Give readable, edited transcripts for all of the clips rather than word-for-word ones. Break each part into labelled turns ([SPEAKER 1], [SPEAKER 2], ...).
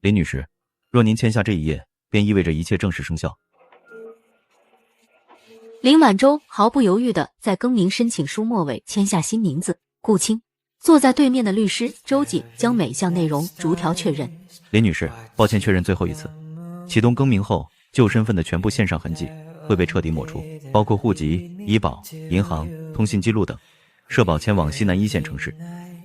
[SPEAKER 1] 林女士，若您签下这一页，便意味着一切正式生效。
[SPEAKER 2] 林晚舟毫不犹豫地在更名申请书末尾签下新名字顾青。坐在对面的律师周瑾将每项内容逐条确认。
[SPEAKER 1] 林女士，抱歉确认最后一次，启动更名后，旧身份的全部线上痕迹会被彻底抹除，包括户籍、医保、银行、通信记录等。社保迁往西南1线城市，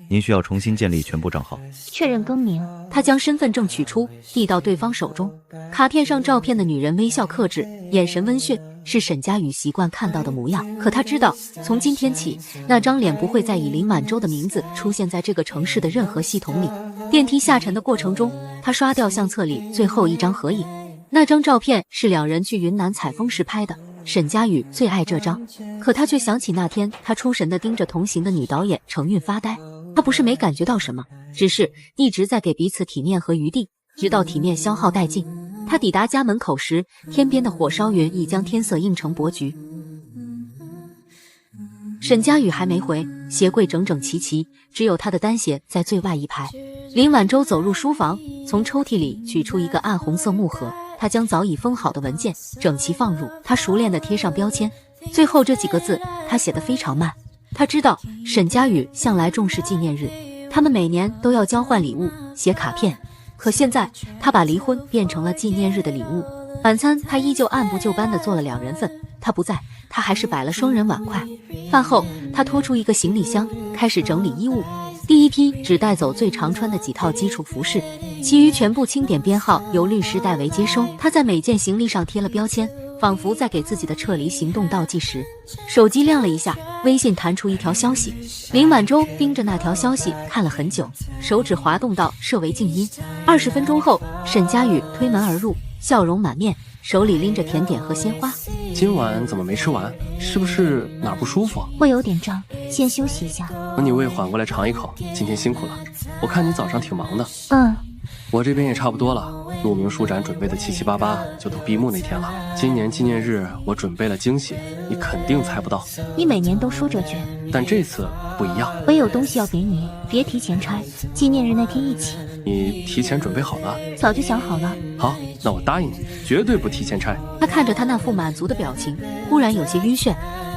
[SPEAKER 1] 您需要重新建立全部账号。
[SPEAKER 3] 确认更名。
[SPEAKER 2] 他将身份证取出，递到对方手中。卡片上照片的女人微笑克制，眼神温驯，是沈佳宇习惯看到的模样。可他知道，从今天起，那张脸不会再以林晚舟的名字出现在这个城市的任何系统里。电梯下沉的过程中，他刷掉相册里最后一张合影。那张照片是两人去云南采风时拍的，沈佳宇最爱这张。可他却想起那天他出神地盯着同行的女导演程韵发呆。他不是没感觉到什么，只是一直在给彼此体面和余地，直到体面消耗殆尽。他抵达家门口时，天边的火烧云已将天色映成薄菊。沈佳宇还没回，鞋柜整整齐齐，只有他的单鞋在最外一排。林晚舟走入书房，从抽屉里取出一个暗红色木盒，他将早已封好的文件整齐放入，他熟练地贴上标签。最后这几个字他写得非常慢。他知道沈佳宇向来重视纪念日，他们每年都要交换礼物，写卡片。可现在他把离婚变成了纪念日的礼物。晚餐他依旧按部就班地做了2人份，他不在，他还是摆了双人碗筷。饭后他拖出一个行李箱，开始整理衣物。第一批只带走最常穿的几套基础服饰，其余全部清点编号，由律师代为接收。他在每件行李上贴了标签，仿佛在给自己的撤离行动倒计时。手机亮了一下，微信弹出一条消息。林晚舟盯着那条消息看了很久，手指滑动到设为静音。20分钟后，沈佳宇推门而入，笑容满面，手里拎着甜点和鲜花。
[SPEAKER 4] 今晚怎么没吃完？是不是哪儿不舒服？
[SPEAKER 3] 胃有点胀，先休息一下。
[SPEAKER 4] 等你胃缓过来尝一口。今天辛苦了，我看你早上挺忙的。我这边也差不多了，鹿鸣书展准备的七七八八就等闭幕那天了。今年纪念日我准备了惊喜，你肯定猜不到。
[SPEAKER 3] 你每年都说这句，
[SPEAKER 4] 但这次不一样。
[SPEAKER 3] 我有东西要给你，别提前拆，纪念日那天一起。
[SPEAKER 4] 你提前准备好了？
[SPEAKER 3] 早就想好了。
[SPEAKER 4] 好，那我答应你，绝对不提前拆。
[SPEAKER 2] 他看着他那副满足的表情，忽然有些晕眩。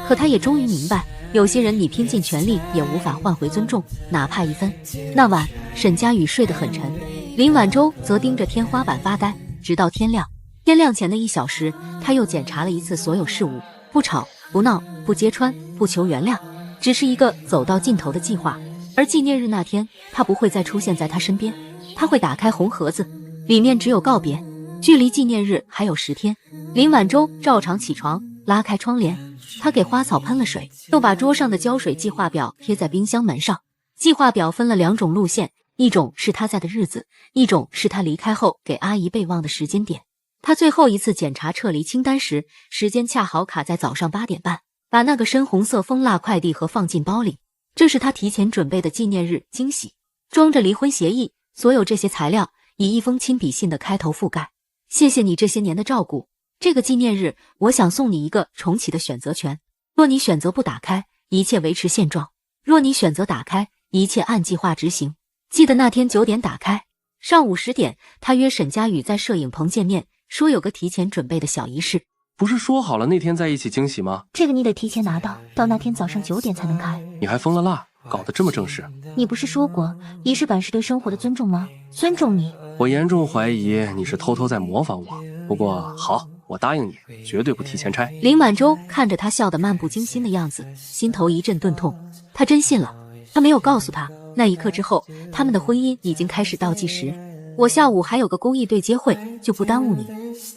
[SPEAKER 2] 可他也终于明白，有些人你拼尽全力也无法换回尊重，哪怕1分。那晚沈佳宇睡得很沉，林晚舟则盯着天花板发呆，直到天亮。天亮前的1小时，他又检查了一次所有事物，不吵不闹不揭穿不求原谅，只是一个走到尽头的计划。而纪念日那天，他不会再出现在他身边。他会打开红盒子，里面只有告别。距离纪念日还有10天。林晚舟照常起床，拉开窗帘，他给花草喷了水，又把桌上的浇水计划表贴在冰箱门上。计划表分了2种路线，一种是他在的日子，一种是他离开后给阿姨备忘的时间点。他最后一次检查撤离清单时，时间恰好卡在早上8点半，把那个深红色蜂蜡快递盒放进包里。这是他提前准备的纪念日惊喜，装着离婚协议，所有这些材料以一封亲笔信的开头覆盖。谢谢你这些年的照顾，这个纪念日我想送你一个重启的选择权。若你选择不打开，一切维持现状；若你选择打开，一切按计划执行。记得那天9点打开。上午10点，他约沈佳宇在摄影棚见面，说有个提前准备的小仪式。
[SPEAKER 4] 不是说好了那天在一起惊喜吗？
[SPEAKER 3] 这个你得提前拿到那天早上9点才能开。
[SPEAKER 4] 你还封了蜡，搞得这么正式。
[SPEAKER 3] 你不是说过仪式感是对生活的尊重吗？尊重你。
[SPEAKER 4] 我严重怀疑你是偷偷在模仿我。不过好，我答应你，绝对不提前拆。
[SPEAKER 2] 林晚舟看着他笑得漫不经心的样子，心头一阵钝痛。他真信了。他没有告诉他，那一刻之后，他们的婚姻已经开始倒计时。我下午还有个公益对接会，就不耽误你。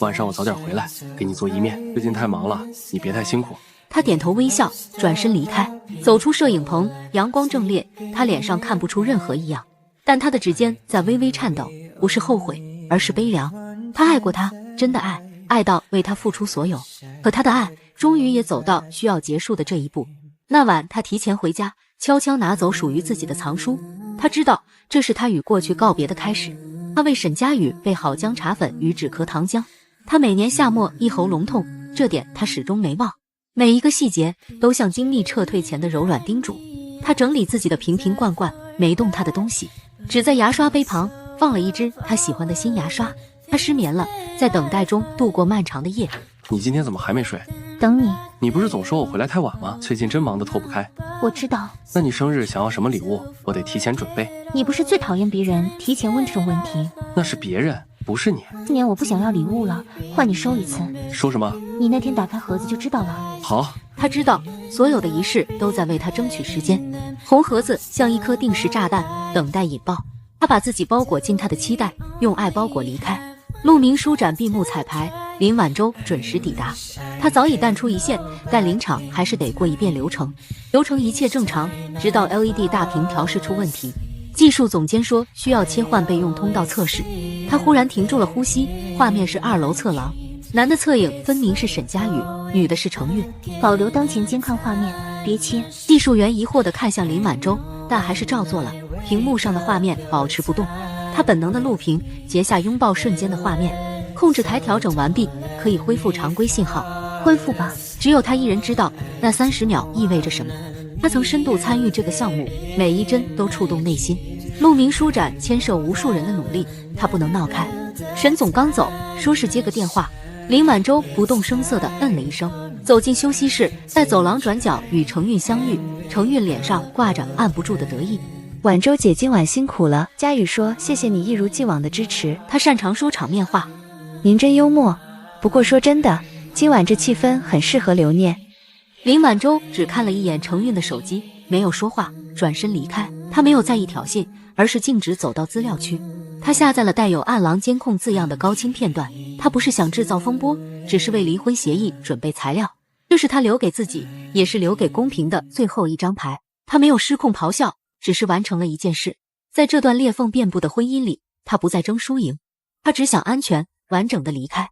[SPEAKER 4] 晚上我早点回来，给你做意面。最近太忙了，你别太辛苦。
[SPEAKER 2] 他点头微笑，转身离开。走出摄影棚，阳光正烈，他脸上看不出任何异样，但他的指尖在微微颤抖，不是后悔，而是悲凉。他爱过他，真的爱，爱到为他付出所有。可他的爱终于也走到需要结束的这一步。那晚他提前回家，悄悄拿走属于自己的藏书。他知道这是他与过去告别的开始。他为沈佳宇备好姜茶粉与止咳糖浆。他每年夏末一喉咙痛，这点他始终没忘。每一个细节都像精密撤退前的柔软叮嘱。他整理自己的瓶瓶罐罐，没动他的东西，只在牙刷杯旁放了一支他喜欢的新牙刷。他失眠了，在等待中度过漫长的夜。
[SPEAKER 4] 你今天怎么还没睡？
[SPEAKER 3] 等你。
[SPEAKER 4] 你不是总说我回来太晚吗？最近真忙得脱不开。
[SPEAKER 3] 我知道。
[SPEAKER 4] 那你生日想要什么礼物？我得提前准备。
[SPEAKER 3] 你不是最讨厌别人提前问这种问题？
[SPEAKER 4] 那是别人，不是你。
[SPEAKER 3] 今年我不想要礼物了，换你收一次。
[SPEAKER 4] 收什么？
[SPEAKER 3] 你那天打开盒子就知道了。
[SPEAKER 4] 好。
[SPEAKER 2] 他知道所有的仪式都在为他争取时间。红盒子像一颗定时炸弹，等待引爆。他把自己包裹进他的期待，用爱包裹离开。鹿鸣书展闭幕彩排，林晚舟准时抵达。他早已淡出一线，但临场还是得过一遍流程。流程一切正常，直到 LED 大屏调试出问题。技术总监说需要切换备用通道测试。他忽然停住了呼吸，画面是2楼侧廊，男的侧影分明是沈佳宇，女的是程韵。
[SPEAKER 3] 保留当前监看画面，别切。
[SPEAKER 2] 技术员疑惑地看向林晚舟，但还是照做了。屏幕上的画面保持不动。他本能的录屏截下拥抱瞬间的画面，控制台调整完毕，可以恢复常规信号。
[SPEAKER 3] 恢复吧。
[SPEAKER 2] 只有他一人知道那30秒意味着什么。他曾深度参与这个项目，每一帧都触动内心。鹿鸣书展牵涉无数人的努力，他不能闹开。沈总刚走，说是接个电话。林晚舟不动声色地嗯了一声，走进休息室，在走廊转角与程韵相遇。程韵脸上挂着按不住的得意。
[SPEAKER 5] 晚舟姐今晚辛苦了，佳宇说谢谢你一如既往的支持。
[SPEAKER 2] 她擅长说场面话。
[SPEAKER 5] 您真幽默，不过说真的，今晚这气氛很适合留念。
[SPEAKER 2] 林晚舟只看了一眼程韵的手机，没有说话，转身离开。她没有在意挑衅，而是径直走到资料区。她下载了带有暗廊监控字样的高清片段。她不是想制造风波，只是为离婚协议准备材料。这是她留给自己，也是留给公平的最后一张牌。她没有失控咆哮，只是完成了一件事。在这段裂缝遍布的婚姻里，她不再争输赢，她只想安全完整的离开。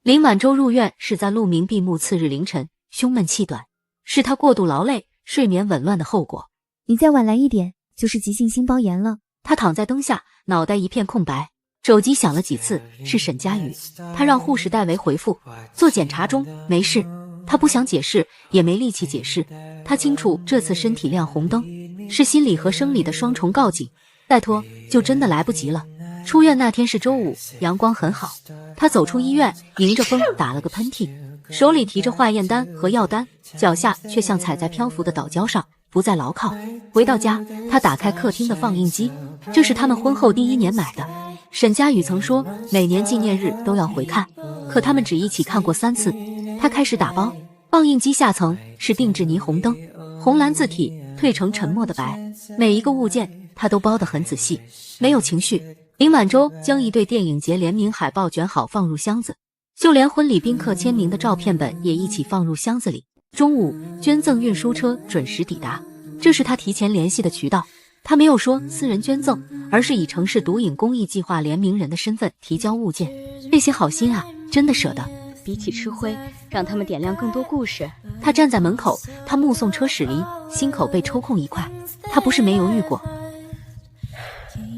[SPEAKER 2] 林晚舟入院是在鹿鸣闭幕次日凌晨，胸闷气短，是她过度劳累、睡眠紊乱的后果。
[SPEAKER 6] 你再晚来一点，就是急性心包炎了。
[SPEAKER 2] 她躺在灯下，脑袋一片空白。手机响了几次，是沈佳宇。她让护士代为回复，做检查中，没事。她不想解释，也没力气解释。她清楚这次身体亮红灯，是心理和生理的双重告警。再拖就真的来不及了。出院那天是周五，阳光很好。她走出医院，迎着风打了个喷嚏，手里提着化验单和药单，脚下却像踩在漂浮的岛礁上，不再牢靠。回到家，她打开客厅的放映机，这是他们婚后第1年买的。沈佳宇曾说每年纪念日都要回看，可他们只一起看过3次。他开始打包，放映机下层是定制霓虹灯，红蓝字体褪成沉默的白，每一个物件他都包得很仔细，没有情绪。林晚舟将一对电影节联名海报卷好放入箱子，就连婚礼宾客签名的照片本也一起放入箱子里。中午，捐赠运输车准时抵达，这是他提前联系的渠道。他没有说私人捐赠，而是以城市毒瘾公益计划联名人的身份提交物件。这些好心啊，真的舍得。
[SPEAKER 7] 比起吃灰，让他们点亮更多故事。
[SPEAKER 2] 他站在门口，他目送车驶离，心口被抽空一块。他不是没犹豫过，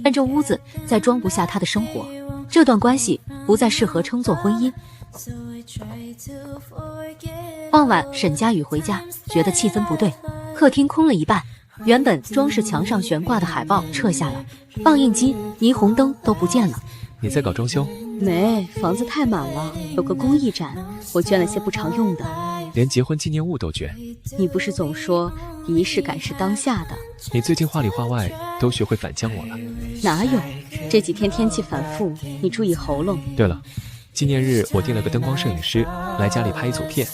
[SPEAKER 2] 但这屋子再装不下他的生活，这段关系不再适合称作婚姻。傍晚，沈佳宇回家，觉得气氛不对，客厅空了一半。原本装饰墙上悬挂的海报撤下了，放映机、霓虹灯都不见了。
[SPEAKER 8] 你在搞装修？
[SPEAKER 7] 没，房子太满了，有个公益展，我捐了些不常用的。
[SPEAKER 8] 连结婚纪念物都捐？
[SPEAKER 7] 你不是总说仪式感是当下的？
[SPEAKER 8] 你最近话里话外都学会反将我了。
[SPEAKER 7] 哪有？这几天天气反复，你注意喉咙。
[SPEAKER 8] 对了，纪念日我订了个灯光摄影师来家里拍一组片，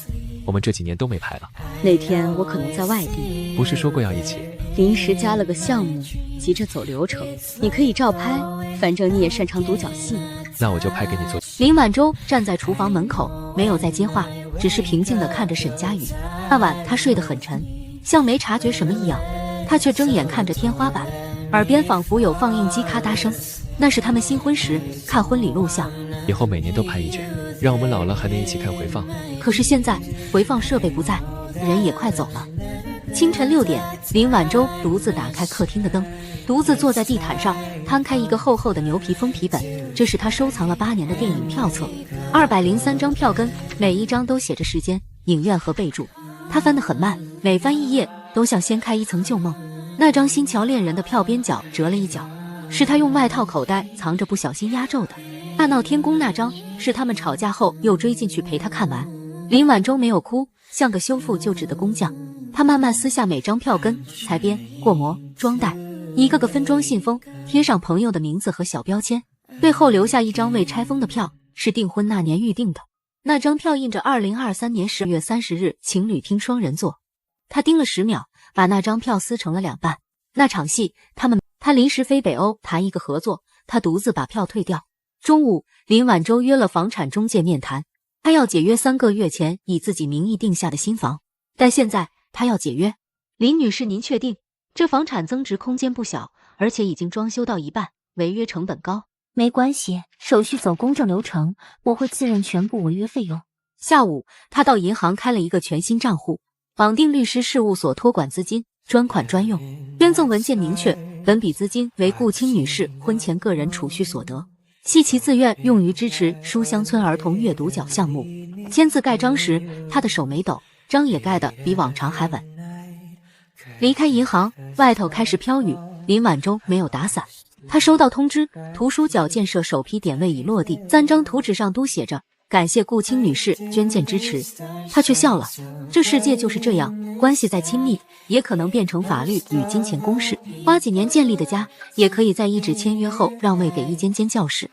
[SPEAKER 8] 我们这几年都没拍了。
[SPEAKER 7] 那天我可能在外地。
[SPEAKER 8] 不是说过要一起？
[SPEAKER 7] 临时加了个项目，急着走流程。你可以照拍，反正你也擅长独角戏。
[SPEAKER 8] 那我就拍给你做。
[SPEAKER 2] 林晚舟站在厨房门口，没有再接话，只是平静地看着沈佳宇。那晚他睡得很沉，像没察觉什么一样。他却睁眼看着天花板，耳边仿佛有放映机咔嗒声，那是他们新婚时看婚礼录像。
[SPEAKER 8] 以后每年都拍一卷，让我们老了还能一起看回放。
[SPEAKER 2] 可是现在回放设备不在，人也快走了。清晨6点，林晚舟独自打开客厅的灯，独自坐在地毯上，摊开一个厚厚的牛皮封皮本，这是他收藏了8年的电影票册，203张票根，每一张都写着时间、影院和备注。他翻得很慢，每翻一页都像掀开一层旧梦。那张新桥恋人的票边角折了一角，是他用外套口袋藏着不小心压皱的。大闹天宫那张是他们吵架后又追进去陪他看完。林晚舟没有哭，像个修复旧纸的工匠，他慢慢撕下每张票根，裁边、过膜、装袋，一个个分装信封，贴上朋友的名字和小标签，最后留下一张未拆封的票，是订婚那年预定的。那张票印着2023年12月30日情侣厅双人座。他盯了10秒，把那张票撕成了2半。那场戏他临时飞北欧谈一个合作，他独自把票退掉。中午，林晚舟约了房产中介面谈，他要解约3个月前以自己名义定下的新房，但现在他要解约。林女士，您确定？这房产增值空间不小，而且已经装修到一半，违约成本高。
[SPEAKER 3] 没关系，手续走公正流程，我会自认全部违约费用。
[SPEAKER 2] 下午，他到银行开了一个全新账户，绑定律师事务所托管资金，专款专用。捐赠文件明确，本笔资金为顾青女士婚前个人储蓄所得，系其自愿用于支持书香村儿童阅读角项目。签字盖章时，他的手没抖，章也盖得比往常还稳。离开银行，外头开始飘雨，林晚舟没有打伞。他收到通知，图书角建设首批点位已落地，3张图纸上都写着感谢顾青女士捐建支持。他却笑了，这世界就是这样，关系再亲密，也可能变成法律与金钱公式。花几年建立的家，也可以在一纸签约后让位给一间间教室。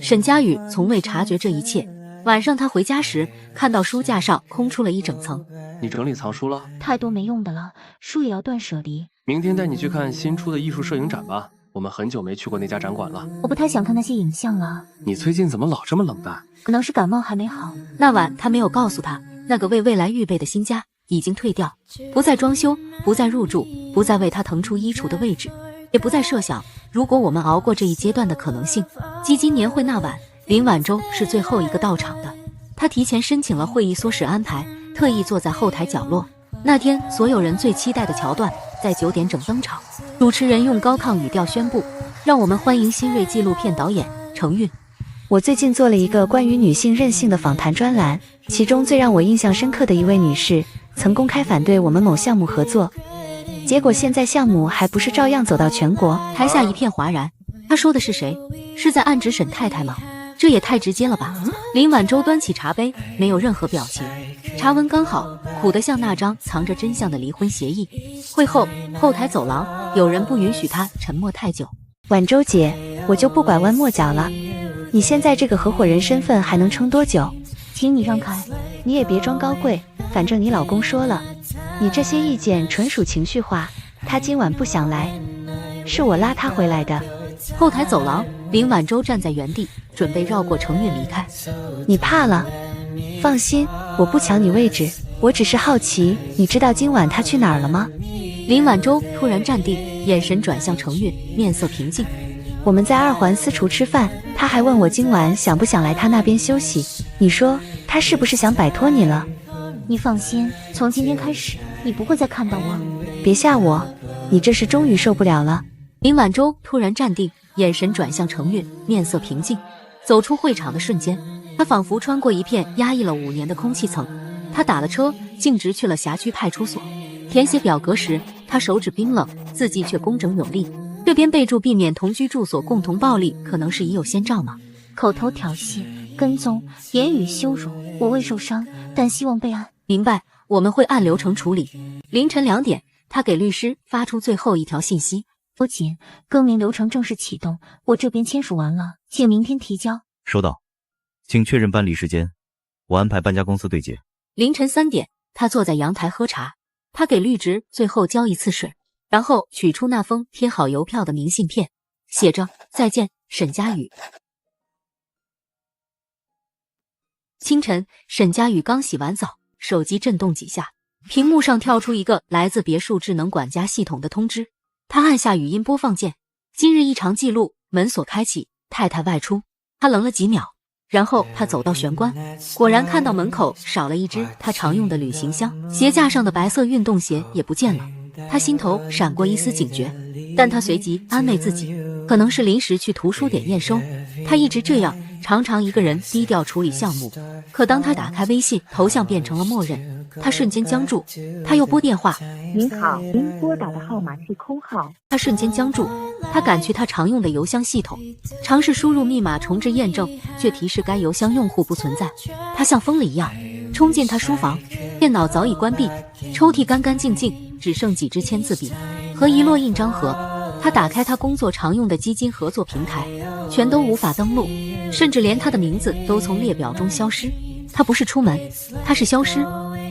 [SPEAKER 2] 沈佳宇从未察觉这一切。晚上他回家时，看到书架上空出了一整层。
[SPEAKER 4] 你整理藏书了？
[SPEAKER 3] 太多没用的了，书也要断舍离。
[SPEAKER 4] 明天带你去看新出的艺术摄影展吧，我们很久没去过那家展馆了。
[SPEAKER 3] 我不太想看那些影像了。
[SPEAKER 4] 你最近怎么老这么冷淡？
[SPEAKER 3] 可能是感冒还没好。
[SPEAKER 2] 那晚他没有告诉他，那个为未来预备的新家已经退掉，不再装修，不再入住，不再为他腾出衣橱的位置，也不再设想如果我们熬过这一阶段的可能性。基金年会那晚，林晚舟是最后一个到场的。他提前申请了会议缩时安排，特意坐在后台角落。那天所有人最期待的桥段在9点整登场，主持人用高亢语调宣布，让我们欢迎新锐纪录片导演程韵。
[SPEAKER 5] 我最近做了一个关于女性韧性的访谈专栏，其中最让我印象深刻的一位女士曾公开反对我们某项目合作，结果现在项目还不是照样走到全国。
[SPEAKER 2] 台下一片哗然，他说的是谁？是在暗指沈太太吗？这也太直接了吧。林晚舟端起茶杯，没有任何表情，茶温刚好，苦得像那张藏着真相的离婚协议。会后，后台走廊有人不允许他沉默太久。
[SPEAKER 5] 晚舟姐，我就不拐弯抹角了，你现在这个合伙人身份还能撑多久？
[SPEAKER 3] 请你让开。
[SPEAKER 5] 你也别装高贵，反正你老公说了，你这些意见纯属情绪化，他今晚不想来，是我拉他回来的。
[SPEAKER 2] 后台走廊，林晚舟站在原地，准备绕过程韵离开。
[SPEAKER 5] 你怕了？放心，我不抢你位置，我只是好奇，你知道今晚他去哪儿了吗？
[SPEAKER 2] 林晚舟突然站定，眼神转向程韵，面色平静。
[SPEAKER 5] 我们在2环私厨吃饭，他还问我今晚想不想来他那边休息，你说他是不是想摆脱你了？
[SPEAKER 3] 你放心，从今天开始，你不会再看到我。
[SPEAKER 5] 别吓我，你这是终于受不了了。
[SPEAKER 2] 林晚舟突然站定，眼神转向程韵，面色平静。走出会场的瞬间，他仿佛穿过一片压抑了5年的空气层。他打了车，径直去了辖区派出所。填写表格时，他手指冰冷，字迹却工整有力。这边备注避免同居住所共同暴力，可能是已有先兆吗？
[SPEAKER 3] 口头挑衅、跟踪、言语羞辱，我未受伤，但希望备案。
[SPEAKER 2] 明白，我们会按流程处理。凌晨2点，他给律师发出最后一条信息。
[SPEAKER 3] 不仅更名流程正式启动，我这边签署完了，请明天提交。
[SPEAKER 1] 收到，请确认办理时间，我安排搬家公司对接。
[SPEAKER 2] 凌晨3点，他坐在阳台喝茶，他给绿植最后浇一次水，然后取出那封贴好邮票的明信片，写着再见，沈佳宇。清晨，沈佳宇刚洗完澡，手机震动几下，屏幕上跳出一个来自别墅智能管家系统的通知。他按下语音播放键，今日异常记录，门锁开启，太太外出。他愣了几秒，然后他走到玄关，果然看到门口少了一只他常用的旅行箱，鞋架上的白色运动鞋也不见了。他心头闪过一丝警觉，但他随即安慰自己，可能是临时去图书点验收。他一直这样，常常一个人低调处理项目。可当他打开微信，头像变成了默认，他瞬间僵住。他又拨电话，
[SPEAKER 9] 您好，您拨打的号码系空号。
[SPEAKER 2] 他瞬间僵住。他赶去他常用的邮箱系统，尝试输入密码重置验证，却提示该邮箱用户不存在。他像疯了一样冲进他书房，电脑早已关闭，抽屉干干净净，只剩几支签字笔和一摞印章盒。他打开他工作常用的基金合作平台，全都无法登录，甚至连他的名字都从列表中消失。他不是出门，他是消失，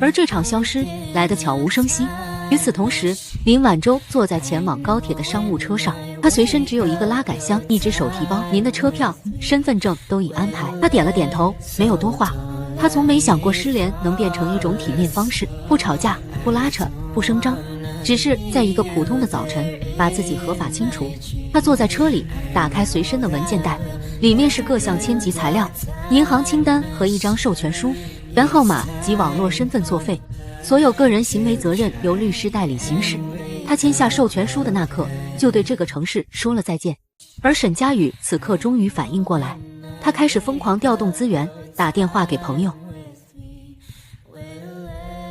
[SPEAKER 2] 而这场消失来得悄无声息。与此同时，林晚舟坐在前往高铁的商务车上，他随身只有一个拉杆箱、一只手提包，您的车票、身份证都已安排。他点了点头，没有多话。他从没想过失联能变成一种体面方式，不吵架，不拉扯，不声张，只是在一个普通的早晨把自己合法清除。他坐在车里，打开随身的文件袋，里面是各项签级材料、银行清单和一张授权书，原号码及网络身份作废，所有个人行为责任由律师代理行使。他签下授权书的那刻，就对这个城市说了再见。而沈佳宇此刻终于反应过来，他开始疯狂调动资源，打电话给朋友，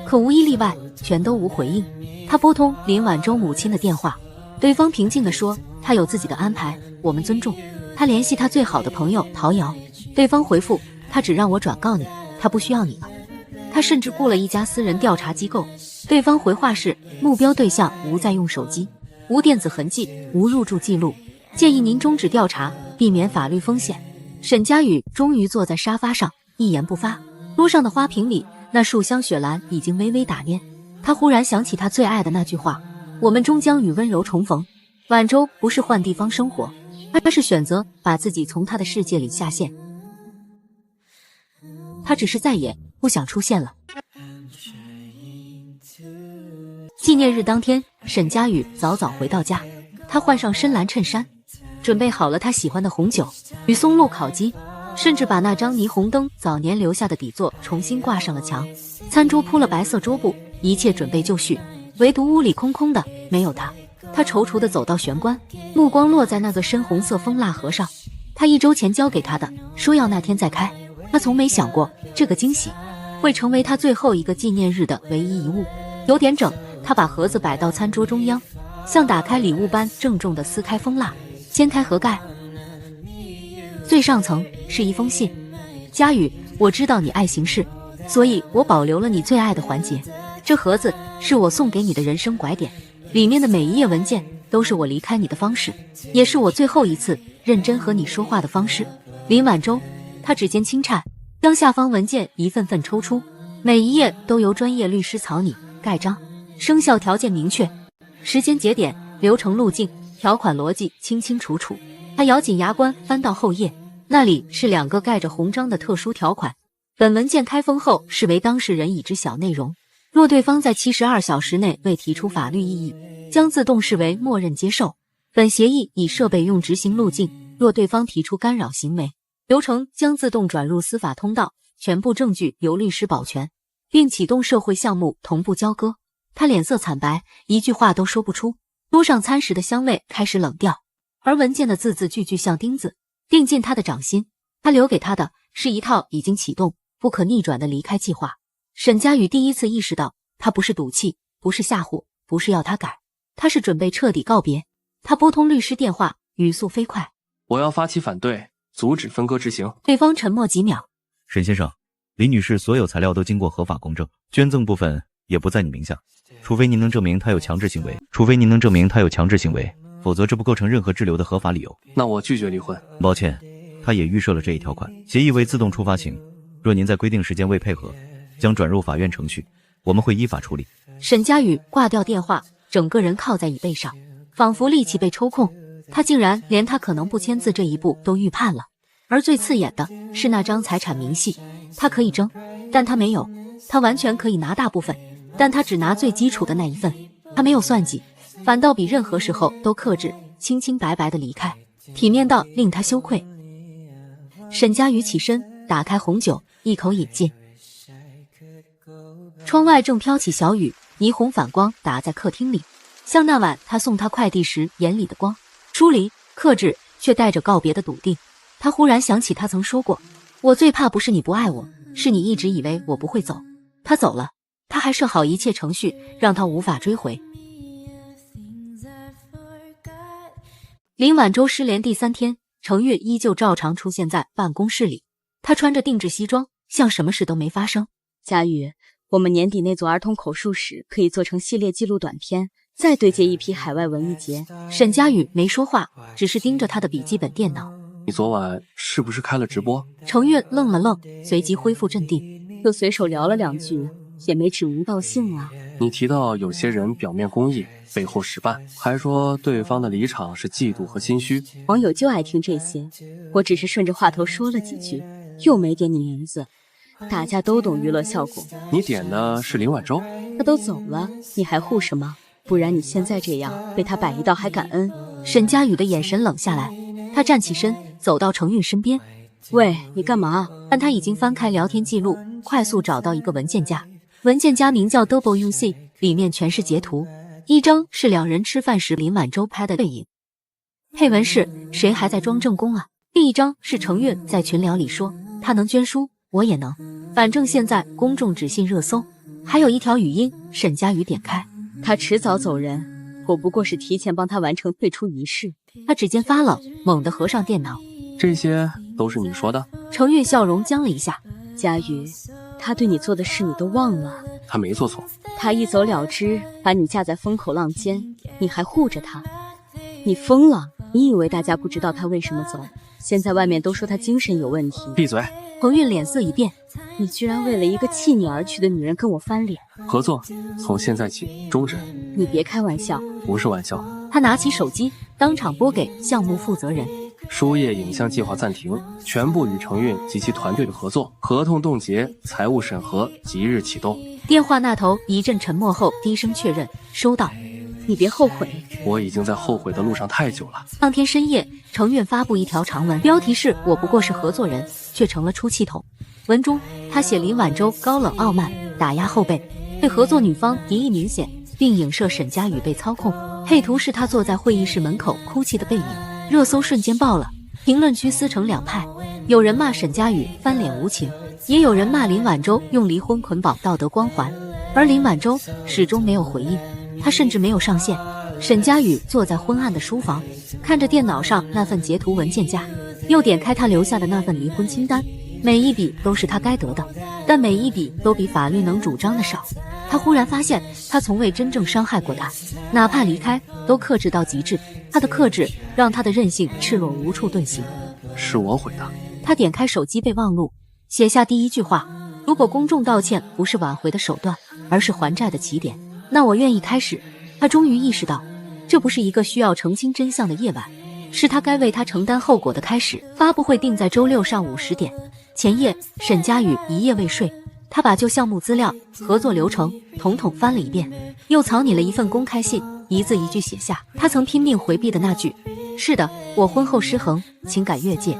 [SPEAKER 2] 可无一例外，全都无回应。他拨通林晚舟母亲的电话，对方平静地说，他有自己的安排，我们尊重。他联系他最好的朋友陶瑶，对方回复，他只让我转告你，他不需要你了。他甚至雇了一家私人调查机构，对方回话是，目标对象无在用手机，无电子痕迹，无入住记录，建议您终止调查，避免法律风险。沈佳宇终于坐在沙发上，一言不发。桌上的花瓶里那数箱雪兰已经微微打蔫。他忽然想起他最爱的那句话，我们终将与温柔重逢。晚舟不是换地方生活，他是选择把自己从他的世界里下线。他只是再也不想出现了。纪念日当天，沈佳宇早早回到家，他换上深蓝衬衫，准备好了他喜欢的红酒与松露烤鸡，甚至把那张霓虹灯早年留下的底座重新挂上了墙。餐桌铺了白色桌布，一切准备就绪，唯独屋里空空的，没有他。他踌躇地走到玄关，目光落在那个深红色蜂蜡盒上，他1周前交给他的，说要那天再开。他从没想过这个惊喜会成为他最后一个纪念日的唯一遗物。有点整，他把盒子摆到餐桌中央，像打开礼物般郑重地撕开蜂蜡，掀开盒盖，最上层是一封信。佳宇，我知道你爱行事，所以我保留了你最爱的环节。这盒子是我送给你的人生拐点，里面的每一页文件都是我离开你的方式，也是我最后一次认真和你说话的方式。林晚舟，他指尖轻颤，将下方文件一份份抽出，每一页都由专业律师草拟盖章，生效条件明确，时间节点、流程路径、条款逻辑清清楚楚。他咬紧牙关翻到后页，那里是2个盖着红章的特殊条款。本文件开封后视为当事人已知晓内容，若对方在72小时内未提出法律异议，将自动视为默认接受。本协议已设备用执行路径，若对方提出干扰行为，流程将自动转入司法通道，全部证据由律师保全，并启动社会项目同步交割。他脸色惨白，一句话都说不出。桌上餐食的香味开始冷掉，而文件的字字句句像钉子钉进他的掌心。他留给他的是一套已经启动、不可逆转的离开计划。沈佳宇第一次意识到，他不是赌气，不是吓唬，不是要他改，他是准备彻底告别。他拨通律师电话，语速飞快，
[SPEAKER 4] 我要发起反对，阻止分割执行。
[SPEAKER 2] 对方沉默几秒。
[SPEAKER 1] 沈先生，林女士所有材料都经过合法公证，捐赠部分也不在你名下，除非您能证明她有强制行为，否则这不构成任何滞留的合法理由。
[SPEAKER 4] 那我拒绝离婚。
[SPEAKER 1] 抱歉，他也预设了这一条款，协议为自动触发型，若您在规定时间未配合，将转入法院程序，我们会依法处理。
[SPEAKER 2] 沈佳宇挂掉电话，整个人靠在椅背上，仿佛力气被抽空。他竟然连他可能不签字这一步都预判了。而最刺眼的是那张财产明细，他可以争，但他没有。他完全可以拿大部分，但他只拿最基础的那一份。他没有算计，反倒比任何时候都克制，清清白白的离开，体面到令他羞愧。沈佳宇起身，打开红酒，一口饮尽。窗外正飘起小雨，霓虹反光打在客厅里，像那晚他送他快递时眼里的光，疏离、克制，却带着告别的笃定。他忽然想起他曾说过，我最怕不是你不爱我，是你一直以为我不会走。他走了，他还设好一切程序，让他无法追回。林晚舟失联第3天，程月依旧照常出现在办公室里。他穿着定制西装，像什么事都没发生。
[SPEAKER 7] 佳宇，我们年底那组儿童口述史可以做成系列记录短片，再对接一批海外文艺节。
[SPEAKER 2] 沈佳宇没说话，只是盯着他的笔记本电脑。
[SPEAKER 4] 你昨晚是不是开了直播？
[SPEAKER 2] 程月愣了愣，随即恢复镇定，
[SPEAKER 7] 就随手聊了2句，也没指名道姓啊。
[SPEAKER 4] 你提到有些人表面公益，背后实办，还说对方的离场是嫉妒和心虚。
[SPEAKER 7] 网友就爱听这些，我只是顺着话头说了几句，又没点你名字。大家都懂娱乐效果。
[SPEAKER 4] 你点的是林晚舟，
[SPEAKER 7] 他都走了，你还护什么？不然你现在这样，被他摆一道还感恩？
[SPEAKER 2] 沈佳宇的眼神冷下来，他站起身，走到程韵身边。
[SPEAKER 7] 喂，你干嘛？
[SPEAKER 2] 但他已经翻开聊天记录，快速找到一个文件夹。文件夹名叫 WC， 里面全是截图，一张是2人吃饭时林晚舟拍的背影，配文是谁还在装正宫啊？另一张是程韵在群聊里说他能捐书，我也能，反正现在公众只信热搜。还有一条语音，沈佳宇点开，
[SPEAKER 7] 他迟早走人，我不过是提前帮他完成退出仪式。
[SPEAKER 2] 他指尖发冷，猛地合上电脑。
[SPEAKER 4] 这些都是你说的？
[SPEAKER 2] 程韵笑容僵了一下。
[SPEAKER 7] 佳宇，他对你做的事你都忘了？
[SPEAKER 4] 他没做错。
[SPEAKER 7] 他一走了之，把你架在风口浪尖，你还护着他？你疯了？你以为大家不知道他为什么走？现在外面都说他精神有问题。
[SPEAKER 4] 闭嘴！
[SPEAKER 2] 程韵脸色一变，
[SPEAKER 7] 你居然为了一个弃你而去的女人跟我翻脸？
[SPEAKER 4] 合作从现在起终止。
[SPEAKER 7] 你别开玩笑。
[SPEAKER 4] 不是玩笑。
[SPEAKER 2] 他拿起手机，当场拨给项目负责人。
[SPEAKER 4] 书页影像计划暂停，全部与程韵及其团队的合作，合同冻结，财务审核即日启动。
[SPEAKER 2] 电话那头一阵沉默后，低声确认收到。
[SPEAKER 7] 你别后悔。
[SPEAKER 4] 我已经在后悔的路上太久了。
[SPEAKER 2] 当天深夜，程韵发布一条长文，标题是我不过是合作人，却成了出气筒。文中他写林晚舟高冷傲慢，打压后辈，对合作女方敌意明显，并影射沈佳宇被操控。配图是他坐在会议室门口哭泣的背影。热搜瞬间爆了，评论区撕成2派，有人骂沈佳宇翻脸无情，也有人骂林晚舟用离婚捆绑道德光环。而林晚舟始终没有回应，他甚至没有上线。沈佳宇坐在昏暗的书房，看着电脑上那份截图文件夹，又点开他留下的那份离婚清单，每一笔都是他该得的，但每一笔都比法律能主张的少。他忽然发现，他从未真正伤害过他，哪怕离开，都克制到极致。他的克制让他的任性赤裸无处遁形。
[SPEAKER 4] 是我毁的。
[SPEAKER 2] 他点开手机备忘录，写下第1句话：如果公众道歉不是挽回的手段，而是还债的起点，那我愿意开始。他终于意识到，这不是一个需要澄清真相的夜晚，是他该为他承担后果的开始。发布会定在周6上午10点。前夜，沈佳宇一夜未睡，他把旧项目资料、合作流程统统翻了一遍，又草拟了一份公开信，一字一句写下他曾拼命回避的那句：是的，我婚后失衡，情感越界。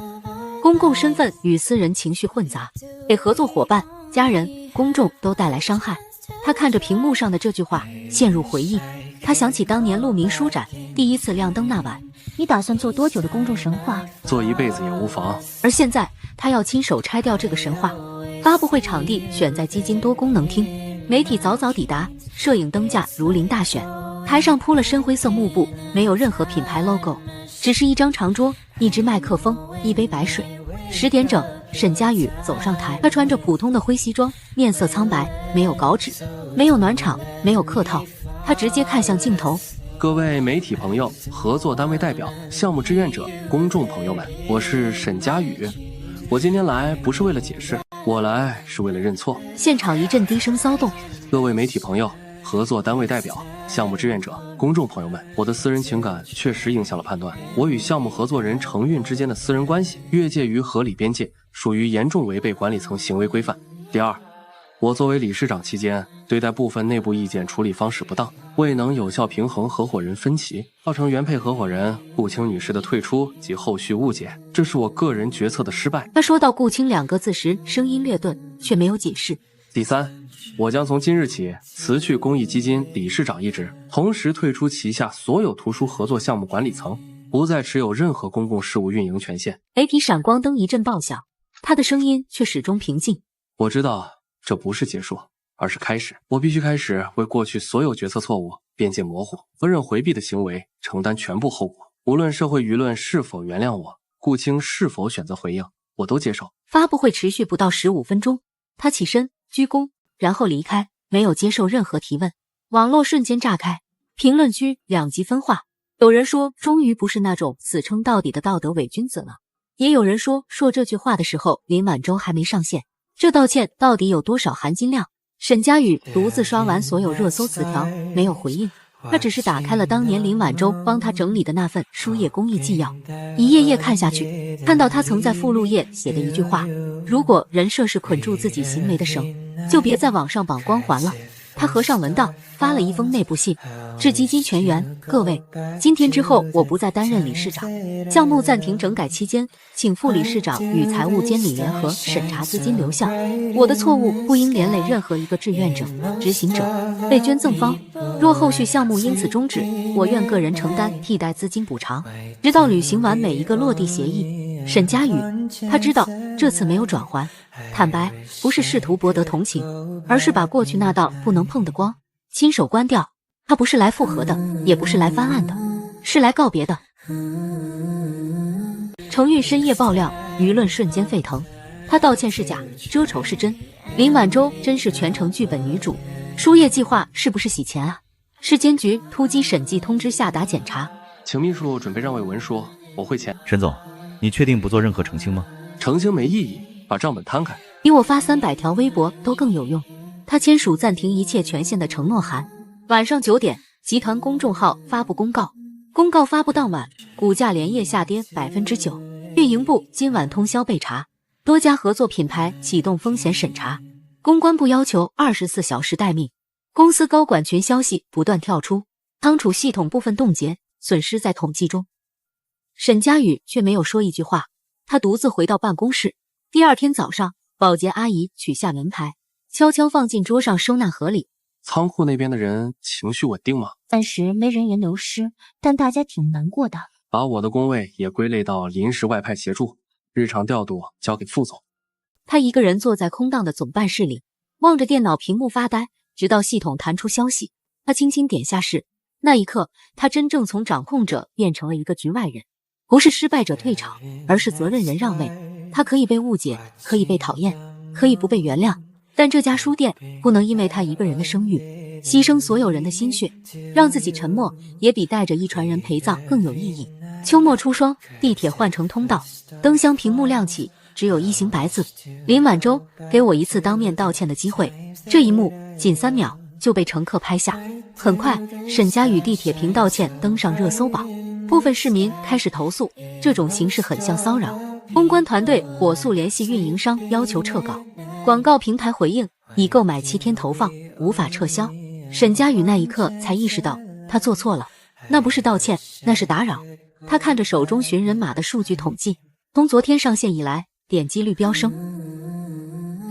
[SPEAKER 2] 公共身份与私人情绪混杂，给合作伙伴、家人、公众都带来伤害。他看着屏幕上的这句话，陷入回忆。他想起当年鹿鸣书展第1次亮灯那晚。
[SPEAKER 3] 你打算做多久的公众神话？
[SPEAKER 4] 做一辈子也无妨。
[SPEAKER 2] 而现在，他要亲手拆掉这个神话。发布会场地选在基金多功能厅，媒体早早抵达，摄影灯架如临大选。台上铺了深灰色幕布，没有任何品牌 logo， 只是一张长桌、一支麦克风、一杯白水。10点整，沈佳宇走上台，他穿着普通的灰西装，面色苍白，没有稿纸，没有暖场，没有客套，他直接看向镜头。
[SPEAKER 4] 各位媒体朋友、合作单位代表、项目志愿者、公众朋友们，我是沈佳宇。我今天来不是为了解释，我来是为了认错。
[SPEAKER 2] 现场一阵低声骚动。
[SPEAKER 4] 各位媒体朋友、合作单位代表、项目志愿者、公众朋友们，我的私人情感确实影响了判断。我与项目合作人程韵之间的私人关系越界于合理边界，属于严重违背管理层行为规范。第二，我作为理事长期间，对待部分内部意见处理方式不当，未能有效平衡合伙人分歧，造成原配合伙人顾青女士的退出及后续误解，这是我个人决策的失败。
[SPEAKER 2] 他说到顾青2个字时，声音略顿，却没有解释。
[SPEAKER 4] 第三，我将从今日起辞去公益基金理事长一职，同时退出旗下所有图书合作项目管理层，不再持有任何公共事务运营权限。
[SPEAKER 2] 媒体闪光灯一阵爆响，他的声音却始终平静。
[SPEAKER 4] 我知道这不是结束，而是开始。我必须开始为过去所有决策错误、边界模糊、不忍回避的行为承担全部后果。无论社会舆论是否原谅我，顾青是否选择回应，我都接受。
[SPEAKER 2] 发布会持续不到15分钟，他起身鞠躬，然后离开，没有接受任何提问。网络瞬间炸开，评论区两极分化。有人说，终于不是那种死撑到底的道德伪君子了。也有人说这句话的时候，林晚舟还没上线。这道歉到底有多少含金量？沈佳宇独自刷完所有热搜词条，没有回应。他只是打开了当年林晚舟帮他整理的那份书页公益纪要，一页页看下去，看到他曾在附录页写的一句话：如果人设是捆住自己行为的绳，就别在网上绑光环了。他合上文档，发了一封内部信，致基金全员各位，今天之后我不再担任理事长，项目暂停整改期间，请副理事长与财务监理联合审查资金流向。我的错误不应连累任何一个志愿者、执行者、被捐赠方。若后续项目因此终止，我愿个人承担替代资金补偿，直到履行完每一个落地协议。沈佳宇，他知道这次没有转圜，坦白不是试图博得同情，而是把过去那道不能碰的光亲手关掉。他不是来复合的，也不是来翻案的，是来告别的。程昱深夜爆料，舆论瞬间沸腾。他道歉是假，遮丑是真。林晚舟真是全程剧本女主。输液计划是不是洗钱啊？市监局突击审计通知下达检查。
[SPEAKER 4] 请秘书准备让伟文说，我汇钱。
[SPEAKER 1] 沈总，你确定不做任何澄清吗？
[SPEAKER 4] 澄清没意义，把账本摊开。
[SPEAKER 2] 比我发300条微博都更有用。他签署暂停一切权限的承诺函。晚上9点，集团公众号发布公告。公告发布当晚，股价连夜下跌9%。运营部今晚通宵被查，多家合作品牌启动风险审查。公关部要求24小时待命。公司高管群消息不断跳出，仓储系统部分冻结，损失在统计中。沈佳宇却没有说一句话，他独自回到办公室。第二天早上，保洁阿姨取下门牌，悄悄放进桌上收纳盒里。
[SPEAKER 4] 仓库那边的人情绪稳定吗？
[SPEAKER 3] 暂时没人员流失，但大家挺难过的。
[SPEAKER 4] 把我的工位也归类到临时外派协助，日常调度交给副总。
[SPEAKER 2] 他一个人坐在空荡的总办室里，望着电脑屏幕发呆，直到系统弹出消息。他轻轻点下是，那一刻，他真正从掌控者变成了一个局外人，不是失败者退场，而是责任人让位。他可以被误解，可以被讨厌，可以不被原谅，但这家书店不能因为他一个人的声誉，牺牲所有人的心血，让自己沉默，也比带着一船人陪葬更有意义。秋末初霜，地铁换乘通道，灯箱屏幕亮起，只有一行白字：林晚舟，给我一次当面道歉的机会。这一幕仅3秒就被乘客拍下。很快，沈佳宇地铁屏道歉登上热搜榜，部分市民开始投诉，这种形式很像骚扰。公关团队火速联系运营商，要求撤稿。广告平台回应，已购买7天投放，无法撤销。沈佳宇那一刻才意识到，他做错了，那不是道歉，那是打扰。他看着手中寻人码的数据统计，从昨天上线以来，点击率飙升。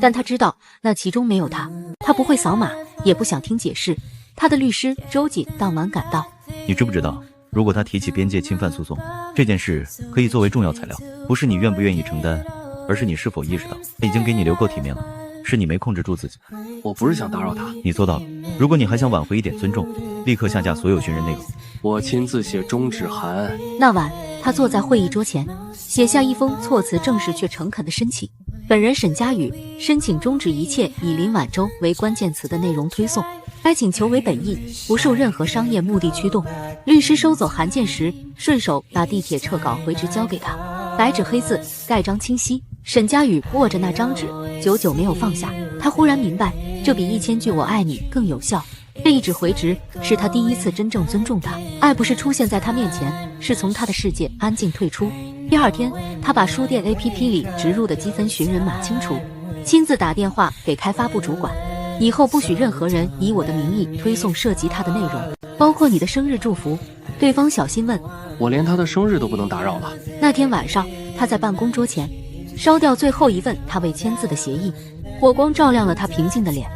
[SPEAKER 2] 但他知道那其中没有他，他不会扫码，也不想听解释。他的律师周瑾当晚赶到。
[SPEAKER 1] 你知不知道，如果他提起边界侵犯诉讼，这件事可以作为重要材料，不是你愿不愿意承担，而是你是否意识到他已经给你留够体面了，是你没控制住自己。
[SPEAKER 4] 我不是想打扰他，
[SPEAKER 1] 你做到了。如果你还想挽回一点尊重，立刻下架所有寻人内容。
[SPEAKER 4] 我亲自写终止函。
[SPEAKER 2] 那晚，他坐在会议桌前，写下一封措辞正式却诚恳的申请。本人沈佳宇申请终止一切以林晚舟为关键词的内容推送，该请求为本意，不受任何商业目的驱动。律师收走函件时，顺手把地铁撤稿回执交给他，白纸黑字，盖章清晰。沈佳宇握着那张纸，久久没有放下。他忽然明白，这比1000句我爱你更有效。这一纸回执是他第一次真正尊重他，爱不是出现在他面前，是从他的世界安静退出。第二天，他把书店 APP 里植入的积分寻人码清除，亲自打电话给开发部主管，以后不许任何人以我的名义推送涉及他的内容，包括你的生日祝福。对方小心问，
[SPEAKER 4] 我连他的生日都不能打扰了。
[SPEAKER 2] 那天晚上，他在办公桌前烧掉最后一份他未签字的协议，火光照亮了他平静的脸。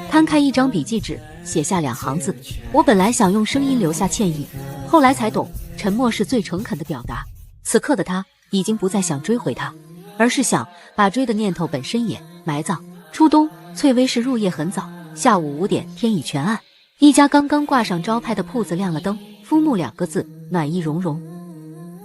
[SPEAKER 2] 摊开一张笔记纸，写下2行字。我本来想用声音留下歉意，后来才懂，沉默是最诚恳的表达。此刻的他已经不再想追回他，而是想把追的念头本身也埋葬。初冬，翠微市入夜很早，下午5点天已全暗。一家刚刚挂上招牌的铺子亮了灯，夫木2个字，暖意融融。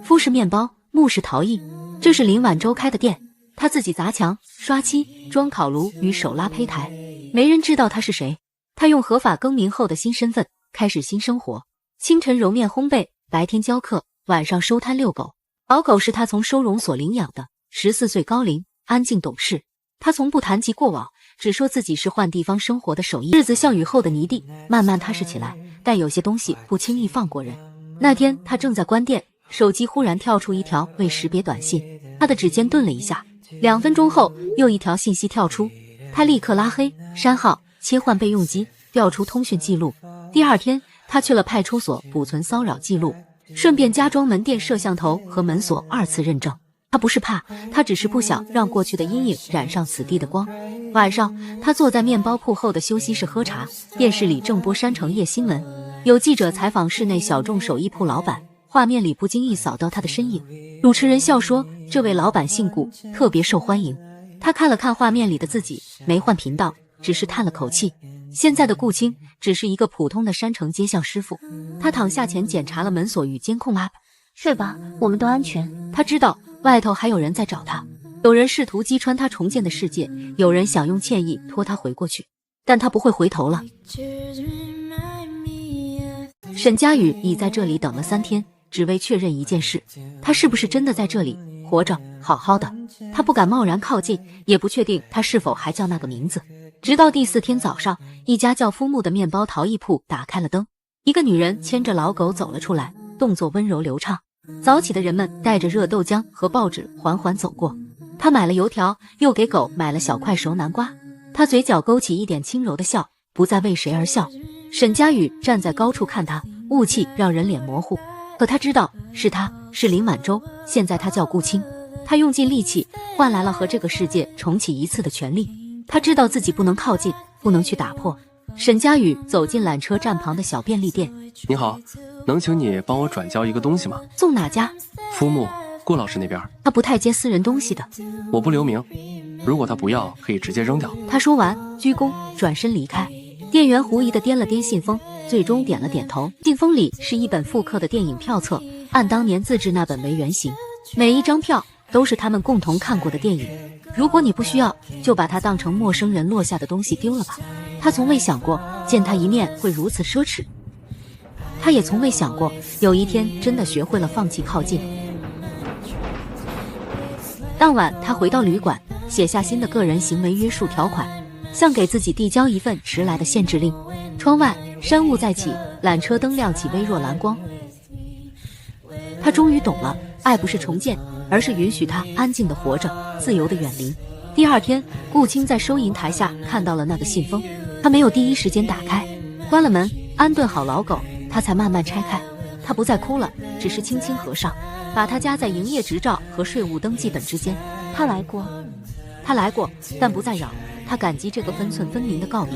[SPEAKER 2] 夫是面包，木是陶艺，这是林晚舟开的店，他自己砸墙、刷漆、装烤炉与手拉胚台，没人知道他是谁。他用合法更名后的新身份开始新生活，清晨揉面烘焙，白天教课，晚上收摊遛狗。老狗是他从收容所领养的，14岁高龄，安静懂事。他从不谈及过往，只说自己是换地方生活的手艺。日子像雨后的泥地，慢慢踏实起来，但有些东西不轻易放过人。那天他正在关店，手机忽然跳出一条未识别短信，他的指尖顿了一下，2分钟后又一条信息跳出，他立刻拉黑、删号、切换备用机，调出通讯记录。第二天，他去了派出所补存骚扰记录，顺便加装门店摄像头和门锁2次认证。他不是怕，他只是不想让过去的阴影染上此地的光。晚上，他坐在面包铺后的休息室喝茶，电视里正播山城夜新闻，有记者采访室内小众手艺铺老板，画面里不经意扫到他的身影。主持人笑说，这位老板姓顾，特别受欢迎。他看了看画面里的自己，没换频道，只是叹了口气。现在的顾青只是一个普通的山城街巷师傅。他躺下前检查了门锁与监控 app。
[SPEAKER 3] 睡吧，我们都安全。
[SPEAKER 2] 他知道外头还有人在找他，有人试图击穿他重建的世界，有人想用歉意拖他回过去，但他不会回头了。沈佳宇已在这里等了3天，只为确认一件事，他是不是真的在这里活着好好的。他不敢贸然靠近，也不确定他是否还叫那个名字。直到第4天早上，一家叫夫木的面包陶艺铺打开了灯，一个女人牵着老狗走了出来，动作温柔流畅。早起的人们带着热豆浆和报纸缓缓走过，他买了油条，又给狗买了小块熟南瓜。他嘴角勾起一点轻柔的笑，不再为谁而笑。沈佳宇站在高处看他，雾气让人脸模糊，可他知道是他，是林晚舟，现在他叫顾青。他用尽力气换来了和这个世界重启一次的权利。他知道自己不能靠近，不能去打破。沈佳宇走进缆车站旁的小便利店。
[SPEAKER 4] 你好，能请你帮我转交一个东西吗？
[SPEAKER 2] 送哪家？
[SPEAKER 4] 夫木，顾老师那边。
[SPEAKER 2] 他不太接私人东西的。
[SPEAKER 4] 我不留名，如果他不要，可以直接扔掉。
[SPEAKER 2] 他说完，鞠躬，转身离开。店员狐疑地掂了掂信封，最终点了点头。信封里是一本复刻的电影票册，按当年自制那本为原型，每一张票都是他们共同看过的电影。如果你不需要，就把它当成陌生人落下的东西丢了吧。他从未想过见他一面会如此奢侈，他也从未想过有一天真的学会了放弃靠近。当晚，他回到旅馆，写下新的个人行为约束条款，像给自己递交一份迟来的限制令。窗外山雾再起，缆车灯亮起微弱蓝光。他终于懂了，爱不是重建，而是允许他安静地活着，自由地远离。第2天，顾青在收银台下看到了那个信封，他没有第一时间打开，关了门，安顿好老狗，他才慢慢拆开。他不再哭了，只是轻轻合上，把它夹在营业执照和税务登记本之间。
[SPEAKER 3] 他来过，
[SPEAKER 2] 但不再扰。他感激这个分寸分明的告别。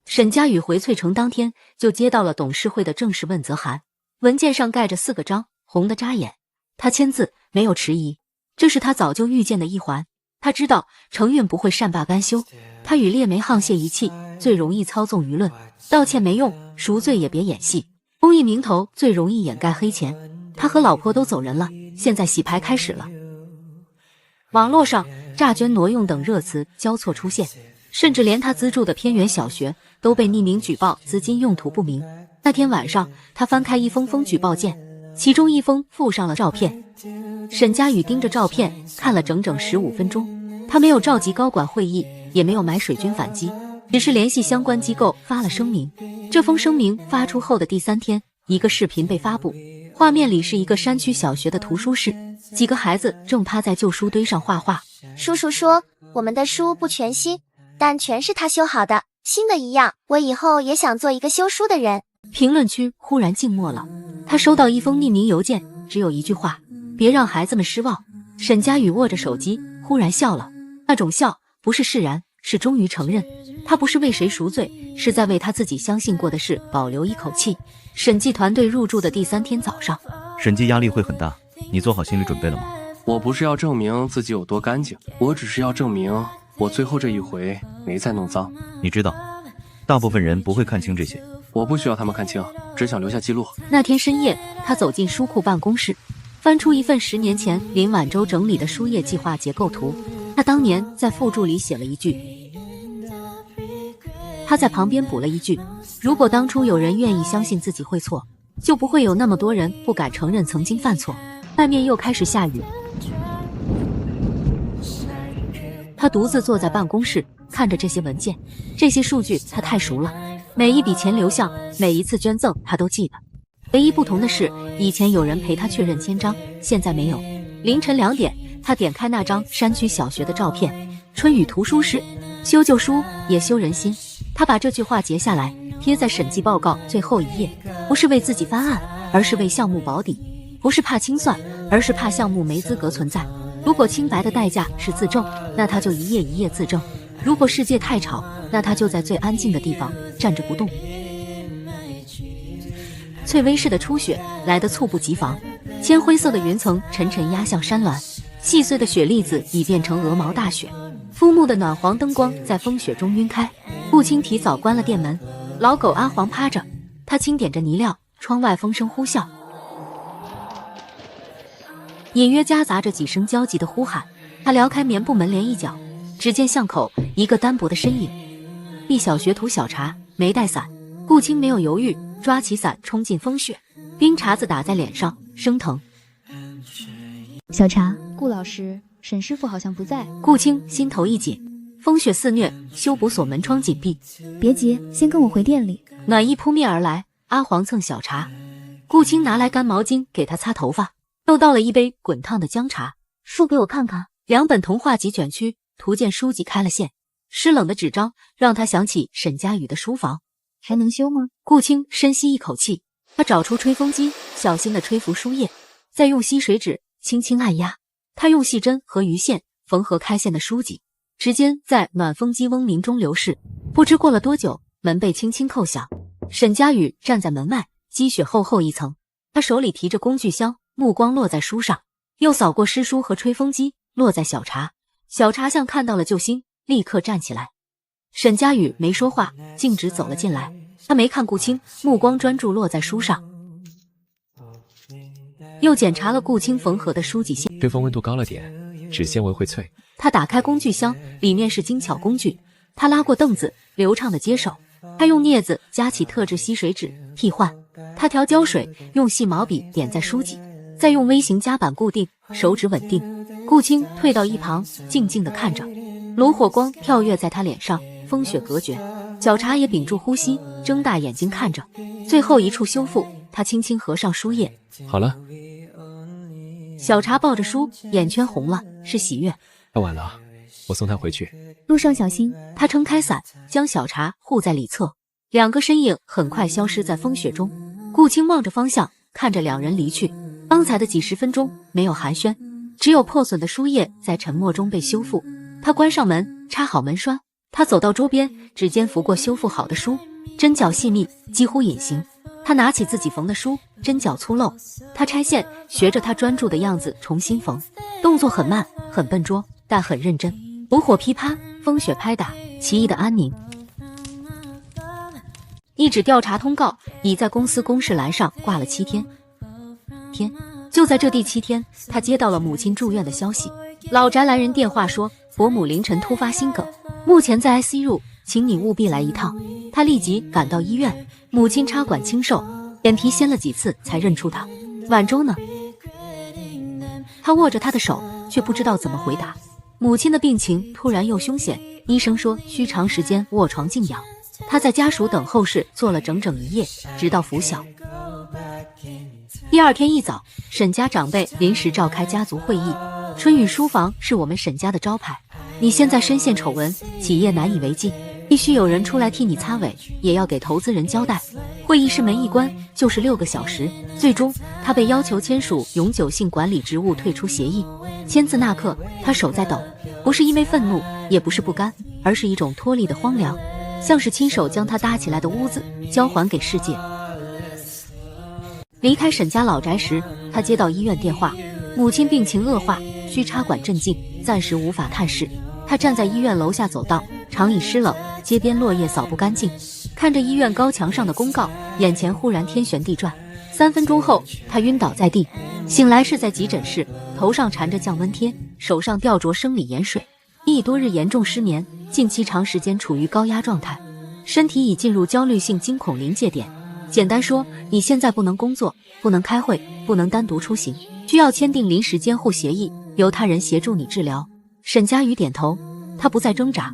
[SPEAKER 2] 沈佳宇回翠城当天就接到了董事会的正式问责函，文件上盖着4个章，红的扎眼。他签字，没有迟疑，这是他早就预见的一环。他知道承运不会善罢甘休，他与列梅沆瀣一气，最容易操纵舆论。道歉没用，赎罪也别演戏。公益名头最容易掩盖黑钱。他和老婆都走人了，现在洗牌开始了。网络上诈捐挪用等热词交错出现，甚至连他资助的偏远小学都被匿名举报资金用途不明。那天晚上，他翻开一封封举报件，其中一封附上了照片。沈佳宇盯着照片看了整整15分钟，他没有召集高管会议，也没有买水军反击，只是联系相关机构发了声明。这封声明发出后的第3天，一个视频被发布，画面里是一个山区小学的图书室，几个孩子正趴在旧书堆上画画。
[SPEAKER 3] 叔叔说，我们的书不全新，但全是他修好的，新的一样。我以后也想做一个修书的人。
[SPEAKER 2] 评论区忽然静默了。他收到一封匿名邮件，只有一句话：别让孩子们失望。沈佳宇握着手机，忽然笑了。那种笑不是释然，是终于承认。他不是为谁赎罪，是在为他自己相信过的事保留一口气。审计团队入驻的第3天早上，
[SPEAKER 1] 审计压力会很大，你做好心理准备了吗？
[SPEAKER 4] 我不是要证明自己有多干净，我只是要证明我最后这一回没再弄脏。
[SPEAKER 1] 你知道，大部分人不会看清这些。
[SPEAKER 4] 我不需要他们看清，只想留下记录。
[SPEAKER 2] 那天深夜，他走进书库办公室，翻出一份10年前林晚舟整理的书页计划结构图。他当年在附注里写了一句，他在旁边补了一句：如果当初有人愿意相信自己会错，就不会有那么多人不敢承认曾经犯错。外面又开始下雨，他独自坐在办公室，看着这些文件，这些数据他太熟了，每一笔钱流向，每一次捐赠他都记得。唯一不同的是，以前有人陪他确认签章，现在没有。凌晨2点，他点开那张山区小学的照片，春雨图书室，修旧书也修人心。他把这句话截下来，贴在审计报告最后一页，不是为自己翻案，而是为项目保底。不是怕清算，而是怕项目没资格存在。如果清白的代价是自证，那他就一页一页自证；如果世界太吵，那他就在最安静的地方站着不动。翠微式的初雪来得猝不及防，铅灰色的云层沉沉压向山峦，细碎的雪粒子已变成鹅毛大雪。枯木的暖黄灯光在风雪中晕开。顾青提早关了店门，老狗阿黄趴着，他轻点着泥料，窗外风声呼啸，隐约夹杂着几声焦急的呼喊。他撩开棉布门帘一角，只见巷口一个单薄的身影。毕小学徒小茶没带伞，顾青没有犹豫，抓起伞冲进风雪，冰碴子打在脸上，生疼。
[SPEAKER 6] 小茶，顾老师，沈师傅好像不在。
[SPEAKER 2] 顾青心头一紧，风雪肆虐，修补所门窗紧闭。
[SPEAKER 6] 别急，先跟我回店里。
[SPEAKER 2] 暖意扑面而来，阿黄蹭小茶，顾青拿来干毛巾给他擦头发，又倒了一杯滚烫的姜茶。
[SPEAKER 6] 书给我看看。
[SPEAKER 2] 2本童话集卷曲，图鉴书籍开了线，湿冷的纸张让他想起沈佳宇的书房。
[SPEAKER 6] 还能修吗？
[SPEAKER 2] 顾青深吸一口气，他找出吹风机，小心地吹拂书页，再用吸水纸轻轻按压。他用细针和鱼线缝合开线的书籍，指尖在暖风机嗡鸣中流逝。不知过了多久，门被轻轻叩响。沈佳宇站在门外，积雪厚厚一层，他手里提着工具箱，目光落在书上，又扫过诗书和吹风机，落在小茶。小茶像看到了救星，立刻站起来。沈佳宇没说话，径直走了进来。他没看顾青，目光专注落在书上，又检查了顾青缝合的书籍线。
[SPEAKER 8] 吹风温度高了点，纸纤维会脆。
[SPEAKER 2] 他打开工具箱，里面是精巧工具。他拉过凳子，流畅的接手。他用镊子夹起特制吸水纸替换。他调胶水，用细毛笔点在书籍，再用微型夹板固定，手指稳定。顾青退到一旁，静静地看着。炉火光跳跃在他脸上，风雪隔绝。小茶也屏住呼吸，睁大眼睛看着。最后一处修复，他轻轻合上书页。
[SPEAKER 8] 好了。
[SPEAKER 2] 小茶抱着书，眼圈红了，是喜悦。
[SPEAKER 8] 太晚了，我送他回去。
[SPEAKER 6] 路上小心。
[SPEAKER 2] 他撑开伞，将小茶护在里侧。2个身影很快消失在风雪中。顾青望着方向，看着2人离去。刚才的几10分钟没有寒暄，只有破损的书页在沉默中被修复。他关上门，插好门栓。他走到桌边，指尖拂过修复好的书，针脚细密，几乎隐形。他拿起自己缝的书，针脚粗陋。他拆线，学着他专注的样子重新缝，动作很慢，很笨拙，但很认真。炉火噼啪，风雪拍打，奇异的安宁。一纸调查通告已在公司公示栏上挂了7天。就在这第7天，他接到了母亲住院的消息。老宅来人电话说，伯母凌晨突发心梗，目前在 ICU， 请你务必来一趟。他立即赶到医院，母亲插管清瘦，眼皮掀了几次才认出他。晚舟呢？他握着他的手，却不知道怎么回答。母亲的病情突然又凶险，医生说需长时间卧床静养。他在家属等候室坐了整整1夜，直到拂晓。第2天一早，沈家长辈临时召开家族会议。春雨书房是我们沈家的招牌，你现在深陷丑闻，企业难以为继，必须有人出来替你擦尾，也要给投资人交代。会议室门一关就是6个小时，最终他被要求签署永久性管理职务退出协议。签字那刻，他手在抖，不是因为愤怒，也不是不甘，而是一种脱离的荒凉，像是亲手将他搭起来的屋子交还给世界。离开沈家老宅时，他接到医院电话，母亲病情恶化，需插管镇静，暂时无法探视。他站在医院楼下走道，长椅湿冷，街边落叶扫不干净。看着医院高墙上的公告，眼前忽然天旋地转。3分钟后，他晕倒在地，醒来是在急诊室，头上缠着降温贴，手上吊着生理盐水。已多日严重失眠，近期长时间处于高压状态，身体已进入焦虑性惊恐临界点。简单说，你现在不能工作，不能开会，不能单独出行，需要签订临时监护协议，由他人协助你治疗。沈佳宇点头，他不再挣扎。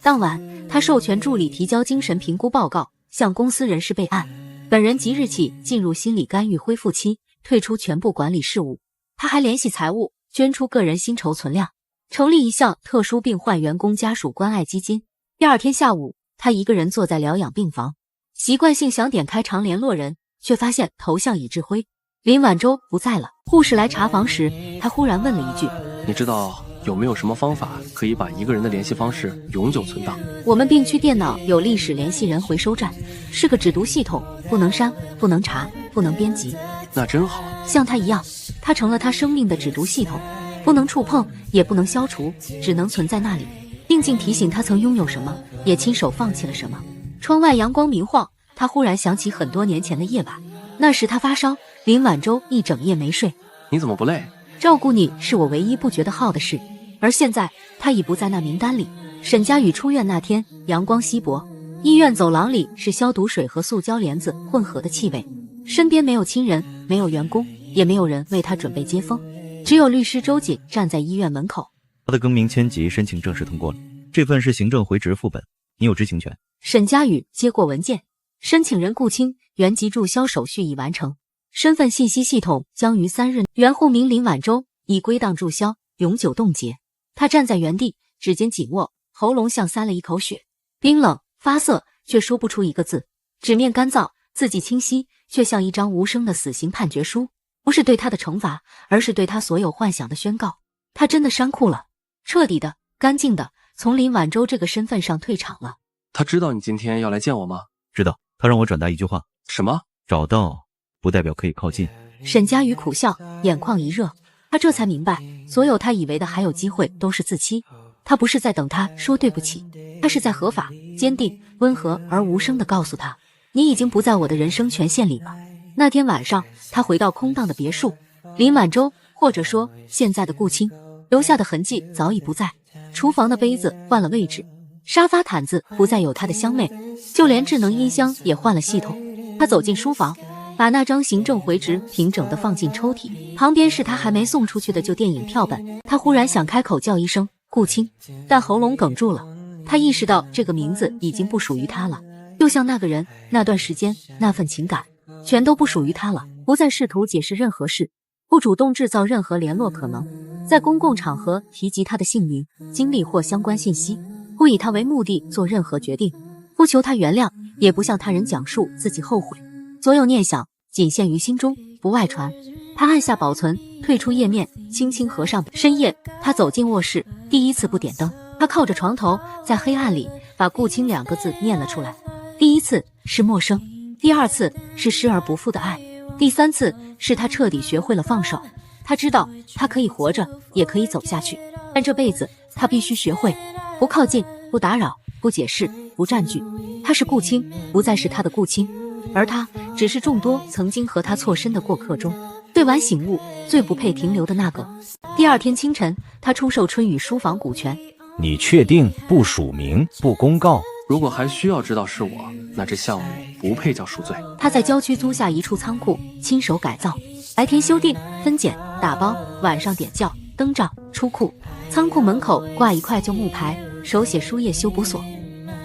[SPEAKER 2] 当晚，他授权助理提交精神评估报告，向公司人事备案。本人即日起进入心理干预恢复期，退出全部管理事务。他还联系财务，捐出个人薪酬存量，成立一项特殊病患员工家属关爱基金。第二天下午，他一个人坐在疗养病房，习惯性想点开常联络人，却发现头像已致灰。林晚舟不在了。护士来查房时，他忽然问了一句：
[SPEAKER 4] 你知道有没有什么方法可以把一个人的联系方式永久存档？
[SPEAKER 2] 我们病区电脑有历史联系人回收站，是个只读系统，不能删，不能查，不能编辑。
[SPEAKER 4] 那真好。
[SPEAKER 2] 像他一样，他成了他生命的只读系统，不能触碰，也不能消除，只能存在那里，定静提醒他曾拥有什么，也亲手放弃了什么。窗外阳光明晃，他忽然想起很多年前的夜晚，那时他发烧，林晚舟一整夜没睡。
[SPEAKER 4] 你怎么不累？
[SPEAKER 2] 照顾你是我唯一不觉得耗的事。而现在他已不在那名单里。沈佳宇出院那天，阳光稀薄，医院走廊里是消毒水和塑胶帘子混合的气味，身边没有亲人，没有员工，也没有人为他准备接风，只有律师周瑾站在医院门口。
[SPEAKER 1] 他的更名迁级申请正式通过了，这份是行政回执副本，你有知情权。
[SPEAKER 2] 沈佳宇接过文件，申请人顾青原籍注销手续已完成，身份信息系统将于3日原户名林晚舟已归档注销，永久冻结。他站在原地，指尖紧握，喉咙像塞了一口血，冰冷发涩，却说不出一个字，纸面干燥，字迹清晰，却像一张无声的死刑判决书，不是对他的惩罚，而是对他所有幻想的宣告。他真的删库了，彻底的，干净的，从林晚舟这个身份上退场了。
[SPEAKER 4] 他知道你今天要来见我吗？
[SPEAKER 1] 知道，他让我转达一句话。
[SPEAKER 4] 什么？
[SPEAKER 1] 找到不代表可以靠近。
[SPEAKER 2] 沈佳宇苦笑，眼眶一热，他这才明白，所有他以为的还有机会都是自欺。他不是在等他说对不起，他是在合法、坚定、温和而无声地告诉他，你已经不在我的人生权限里了。那天晚上，他回到空荡的别墅，林晚舟，或者说现在的顾青，留下的痕迹早已不在。厨房的杯子换了位置，沙发毯子不再有他的香味，就连智能音箱也换了系统。他走进书房，把那张行政回执平整地放进抽屉，旁边是他还没送出去的旧电影票本。他忽然想开口叫一声顾青，但喉咙哽住了。他意识到这个名字已经不属于他了，就像那个人、那段时间、那份情感，全都不属于他了。不再试图解释任何事，不主动制造任何联络可能，在公共场合提及他的姓名、经历或相关信息，不以他为目的做任何决定，不求他原谅，也不向他人讲述自己后悔。所有念想仅限于心中，不外传。他按下保存，退出页面，轻轻合上。深夜，他走进卧室，第一次不点灯。他靠着床头，在黑暗里把顾青2个字念了出来。第一次是陌生，第二次是失而不复的爱，第三次是他彻底学会了放手。他知道他可以活着，也可以走下去，但这辈子他必须学会不靠近，不打扰，不解释，不占据。他是顾青，不再是他的顾青，而他只是众多曾经和他错身的过客中最晚醒悟、最不配停留的那个。第二天清晨，他出售春雨书房股权。
[SPEAKER 10] 你确定不署名、不公告？
[SPEAKER 4] 如果还需要知道是我，那这项目不配叫赎罪。
[SPEAKER 2] 他在郊区租下一处仓库，亲手改造，白天修订、分拣、打包，晚上点校、登账、出库。仓库门口挂一块旧木牌，手写书页修补所。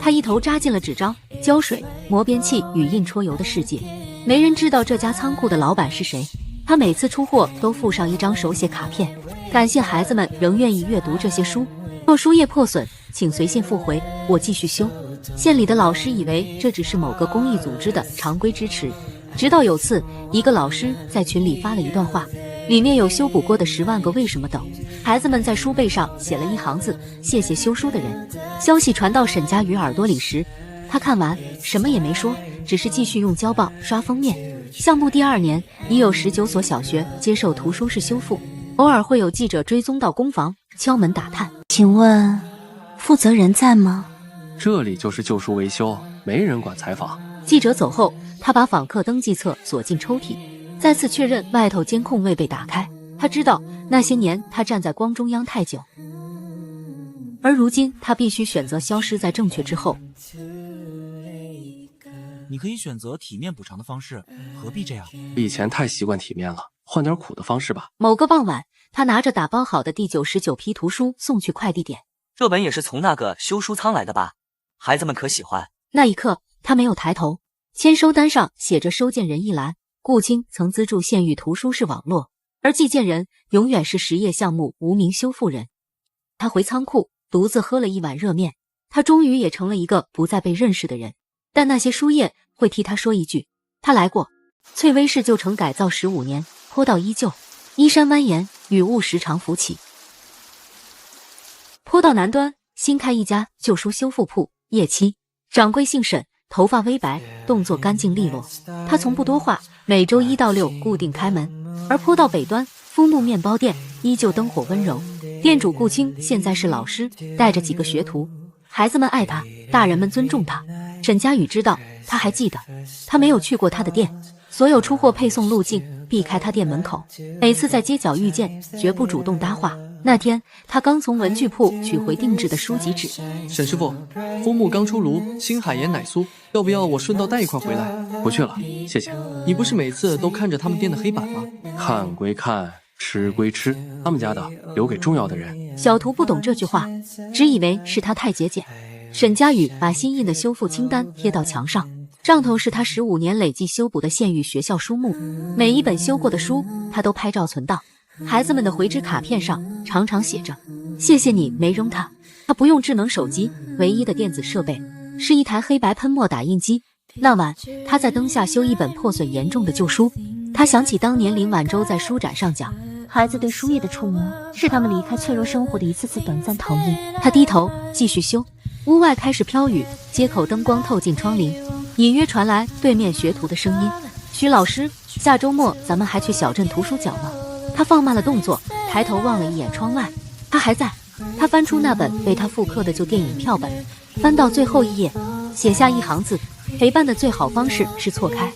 [SPEAKER 2] 他一头扎进了纸张、胶水、磨边器与印戳油的世界。没人知道这家仓库的老板是谁。他每次出货都附上一张手写卡片，感谢孩子们仍愿意阅读这些书。若书页破损，请随信复回，我继续修。县里的老师以为这只是某个公益组织的常规支持，直到有次，一个老师在群里发了一段话，里面有修补过的10万个为什么等。孩子们在书背上写了一行字：谢谢修书的人。消息传到沈佳宇耳朵里时，他看完什么也没说，只是继续用胶棒刷封面。项目第2年，已有19所小学接受图书室修复，偶尔会有记者追踪到工房，敲门打探。
[SPEAKER 11] 请问，负责人在吗？
[SPEAKER 4] 这里就是旧书维修，没人管采访。
[SPEAKER 2] 记者走后，他把访客登记册锁进抽屉，再次确认外头监控未被打开。他知道那些年他站在光中央太久，而如今他必须选择消失在正确之后。
[SPEAKER 12] 你可以选择体面补偿的方式，何必这样？
[SPEAKER 4] 以前太习惯体面了，换点苦的方式吧。
[SPEAKER 2] 某个傍晚，他拿着打包好的第99批图书送去快递点。
[SPEAKER 13] 这本也是从那个修书仓来的吧？孩子们可喜欢。
[SPEAKER 2] 那一刻，他没有抬头。签收单上写着收件人一栏，顾青曾资助县域图书室网络，而寄件人永远是实业项目无名修复人。他回仓库，独自喝了一碗热面。他终于也成了一个不再被认识的人。但那些书页会替他说一句：他来过。翠微市旧城改造15年，坡道依旧，依山蜿蜒，雨雾时常浮起。坡道南端新开一家旧书修复铺，叶七，掌柜姓沈，头发微白，动作干净利落。他从不多话，每周1到6固定开门。而坡道北端枫木面包店依旧灯火温柔，店主顾青现在是老师，带着几个学徒。孩子们爱他，大人们尊重他。沈佳宇知道，他还记得，他没有去过他的店，所有出货配送路径避开他店门口，每次在街角遇见，绝不主动搭话。那天，他刚从文具铺取回定制的书籍纸。
[SPEAKER 14] 沈师傅，枫木刚出炉，星海盐奶酥，要不要我顺道带一块回来？
[SPEAKER 4] 不去了，谢谢。
[SPEAKER 14] 你不是每次都看着他们店的黑板吗？
[SPEAKER 4] 看归看，吃归吃，他们家的留给重要的人。
[SPEAKER 2] 小图不懂这句话，只以为是他太节俭。沈佳宇把新印的修复清单贴到墙上，上头是他15年累计修补的县域学校书目，每一本修过的书，他都拍照存档。孩子们的回执卡片上常常写着：谢谢你没扔它。他不用智能手机，唯一的电子设备是一台黑白喷墨打印机。那晚，他在灯下修一本破损严重的旧书。他想起当年林晚舟在书展上讲，
[SPEAKER 9] 孩子对书页的触摸，是他们离开脆弱生活的一次次短暂逃逸。
[SPEAKER 2] 他低头继续修。屋外开始飘雨，街口灯光透进窗棂，隐约传来对面学徒的声音：徐老师，下周末咱们还去小镇图书角吗？他放慢了动作，抬头望了一眼窗外，他还在。他翻出那本被他复刻的旧电影票本，翻到最后一页，写下一行字：陪伴的最好方式是错开。